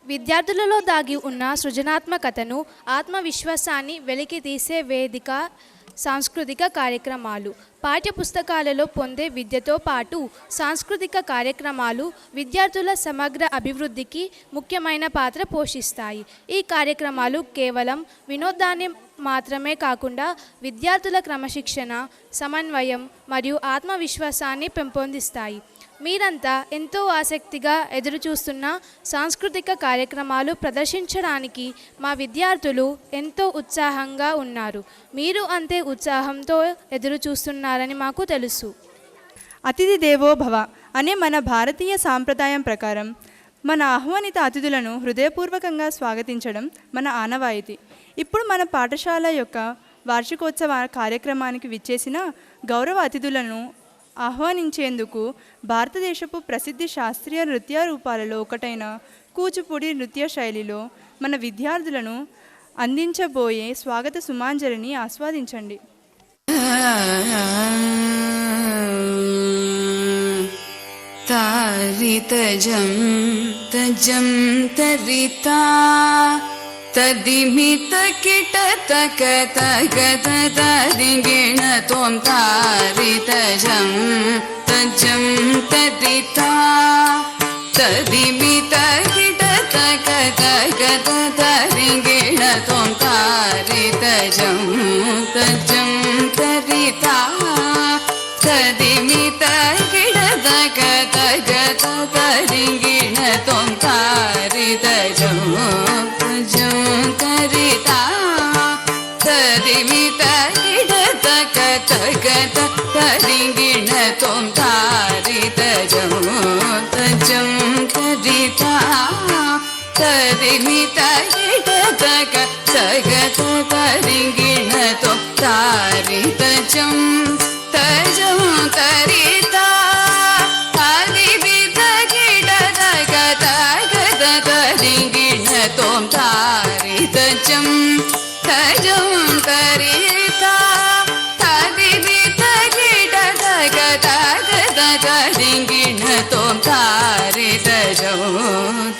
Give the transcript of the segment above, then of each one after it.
విద్యార్థులలో దాగి ఉన్న సృజనాత్మకతను, ఆత్మవిశ్వాసాన్ని వెలికితీసే వేదిక సాంస్కృతిక కార్యక్రమాలు. పాఠ్యపుస్తకాలలో పొందే విద్యతో పాటు సాంస్కృతిక కార్యక్రమాలు విద్యార్థుల సమగ్ర అభివృద్ధికి ముఖ్యమైన పాత్ర పోషిస్తాయి. ఈ కార్యక్రమాలు కేవలం వినోదాన్ని మాత్రమే కాకుండా విద్యార్థుల క్రమశిక్షణ, సమన్వయం మరియు ఆత్మవిశ్వాసాన్ని పెంపొందిస్తాయి. మీరంతా ఎంతో ఆసక్తిగా ఎదురుచూస్తున్న సాంస్కృతిక కార్యక్రమాలు ప్రదర్శించడానికి మా విద్యార్థులు ఎంతో ఉత్సాహంగా ఉన్నారు. మీరు అంతే ఉత్సాహంతో ఎదురుచూస్తున్నారని మాకు తెలుసు. అతిథి దేవో భవ అనే మన భారతీయ సాంప్రదాయం ప్రకారం మన ఆహ్వానిత అతిథులను హృదయపూర్వకంగా స్వాగతించడం మన ఆనవాయితీ. ఇప్పుడు మన పాఠశాల యొక్క వార్షికోత్సవ కార్యక్రమానికి విచ్చేసిన గౌరవ అతిథులను ఆహ్వానించేందుకు భారతదేశపు ప్రసిద్ధి శాస్త్రీయ నృత్య రూపాలలో ఒకటైన కూచిపూడి నృత్య శైలిలో మన విద్యార్థులను అందించబోయే స్వాగత సుమాంజలిని ఆస్వాదించండి. తారితజం తజం తరితా తదిమిత కిట తక తగ తదిగిణ త్వం తారితజం తజం తరితా తదిమిత కిట తక తగ తదిగిణ త్వం తారితజం తజం తరితా తదిమిత కిట తక తగ తదిగిణ త్వం తారితజం తరితా తదిమిత కిట తక తగ తదిగిణ త్వం తారితజం తజం తరితా తదిమిత కిట తక తగ తదిగిణ త్వం తారితజం తజం తరితా తదిమిత కిట తక తగ తదిగిణ త్వం తారితజం తజం తరితా తదిమిత కిట తక తగ తదిగిణ త్వం తారితజం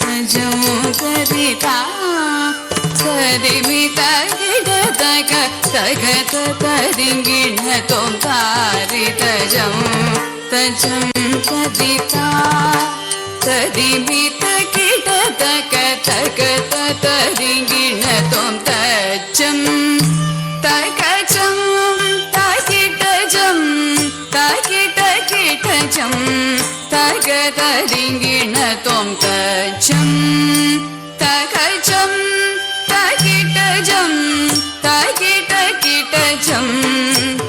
తజం తరితా తదిమిత కిట తక తగ తదిగిణ త్వం తారితజం తజం తరితా తదిమిత కిట తక తగ తదిగిణ త్వం తజం తకజం తకిటజం తకిట కిటజం తగ తదిగిణ త్వం తజం తకజం తకిటజం తకిట కిటజం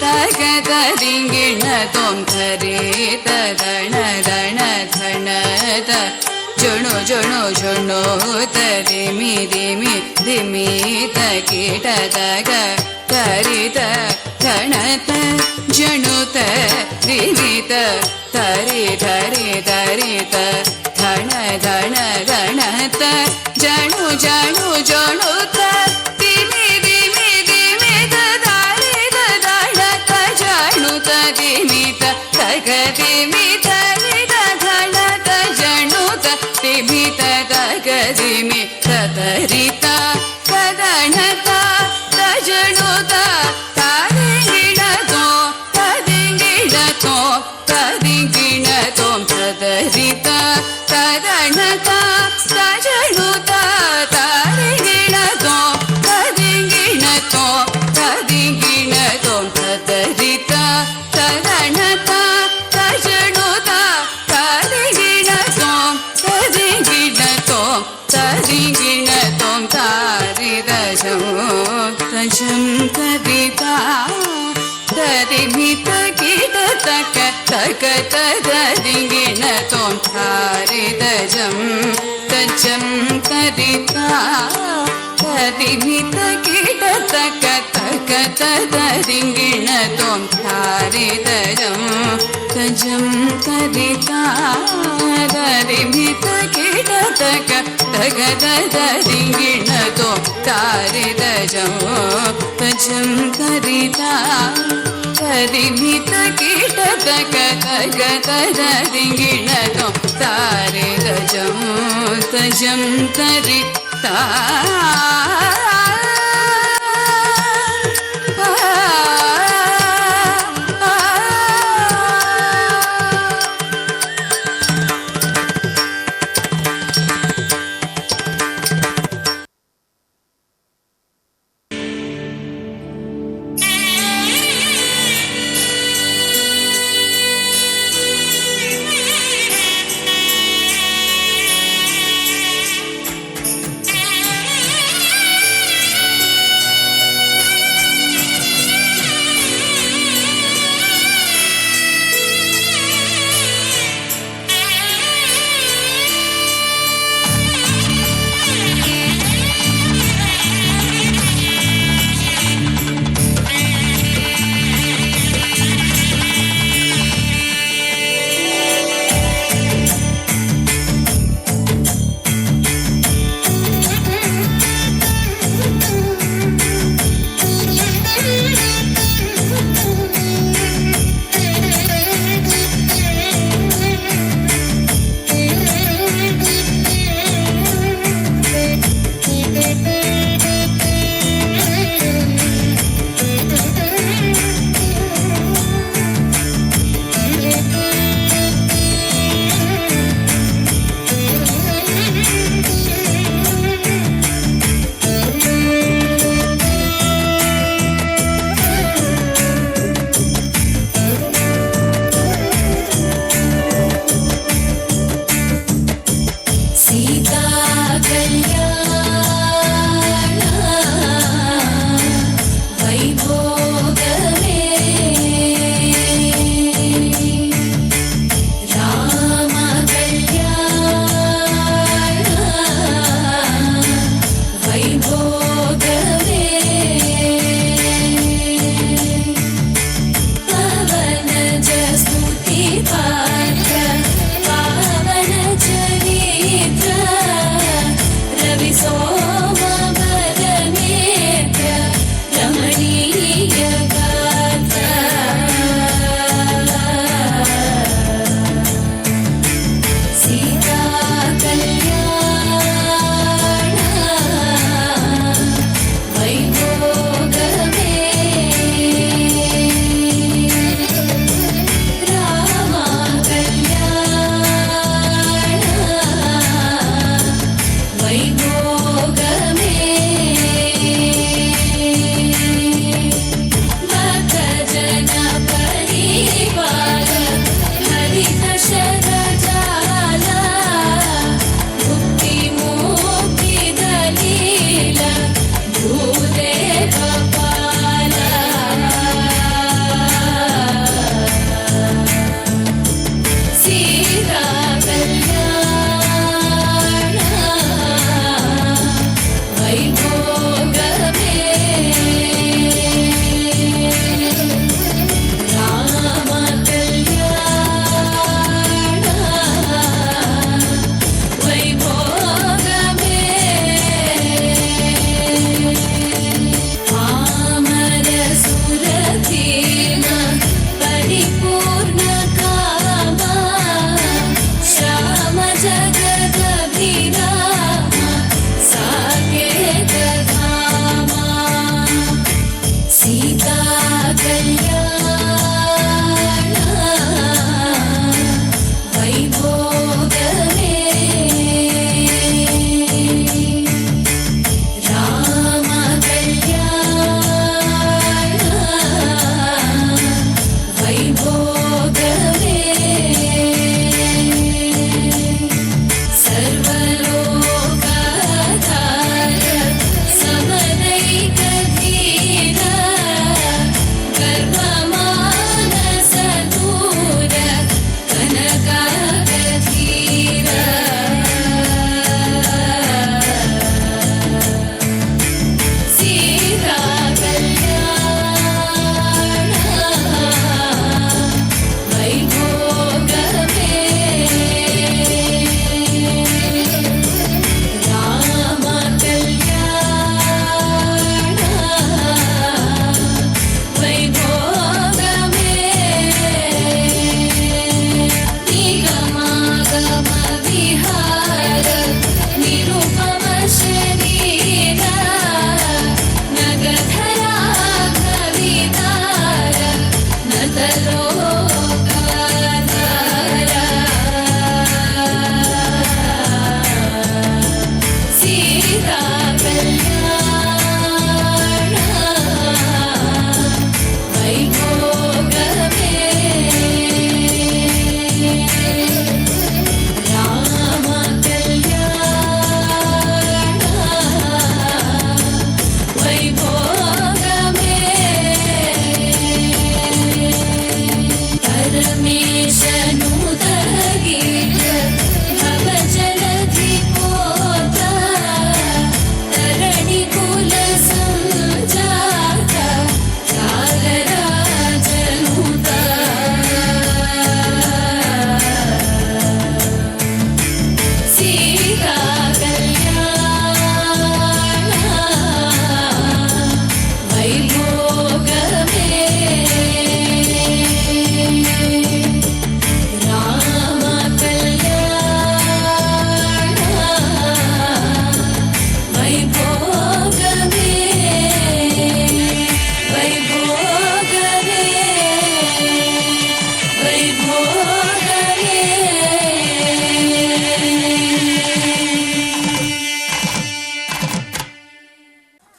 తగ తదిగిణ త్వం ధరిత దణ దణ ధణ జణు జణు జణు తరిమి రిమి రిమి తకిట తగ తరిత ధణత జణుత రిమిత తరి ధరి ధరిత ధణ ధణ ధణత జణు జణు జణుత రిమి రిమి రిమిత ధరిత ధణత జణుత రిమిత తగ రిమిత ధణత జణుత రిమిత తగ రిమిత తరిత తదణత తజణుత తదిగిణ త్వం తదిగిణ త్వం తదిగిణ త్వం తదరిత తదణత తజణుత తదిగిణ త్వం తదిగిణ త్వం తదిగిణ త్వం తదరిత తదణత తజణుత తదిగిణ త్వం తదిగిణ త్వం తదిగిణ త్వం తారితజం తజం తరితా తదిమిత కిట తక తగ తదిగిణ త్వం తారితజం తజం తరితా తదిమిత కిట తక తగ తదిగిణ త్వం తారితజం తజం తరితా తదిమిత కిట తక తగ తదిగిణ త్వం తారితజం తజం తరితా ದಿಮಿತ ಕೀಟ ತಕ ತಗ ತದ ದಿಂಗಿಣ ತೋ ತಾರೆ ತಜಂ ತಜಂ ತರಿ ತಾ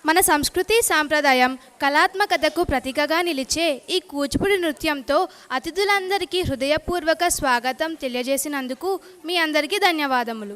మన సంస్కృతి సాంప్రదాయం కళాత్మకతకు ప్రతీకగా నిలిచే ఈ కూచిపూడి నృత్యంతో అతిథులందరికీ హృదయపూర్వక స్వాగతం తెలియజేసినందుకు మీ అందరికీ ధన్యవాదములు.